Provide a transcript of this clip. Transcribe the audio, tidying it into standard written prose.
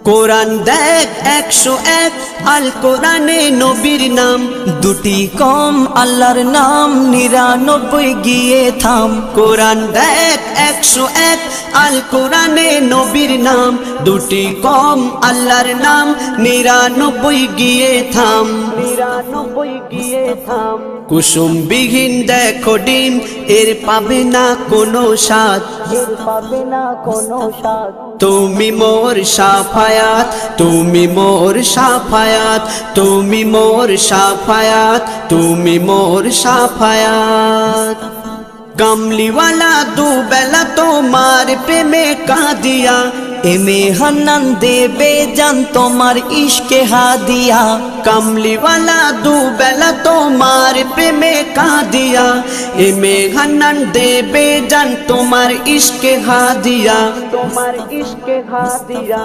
কোরআন দেখ 101 আল কোরআনে নবীর নাম, দুটি কম আল্লাহর নাম 99 গিয়ে থাম। কোরআন দেখ 101 আল কোরআনে নবীর নাম, দুটি কম আল্লাহর নাম 99 গিয়ে থাম। 99 গিয়ে থাম। কুসুম বিহীন দেখো ডিম, এর পাবে না কোনো স্বাদ, এর পাবে না কোনো স্বাদ। তুমি মোর শাফায়াত, তুমি মোর শাফায়াত, তুমি মোর শাফায়াত, তুমি মোর শাফায়াত। কামলিওয়ালা দুবেলা তোমার প্রেমে কাঁদিয়া, এমে হান্নান দেবে জান তোমার ইশকে হাদিয়া। কামলিওয়ালা দুবেলা তোমার প্রেমে কাঁদিয়া, এমে হান্নান দেবে জান তোমার ইশকে হাদিয়া, তোমার ইশকে হাদিয়া।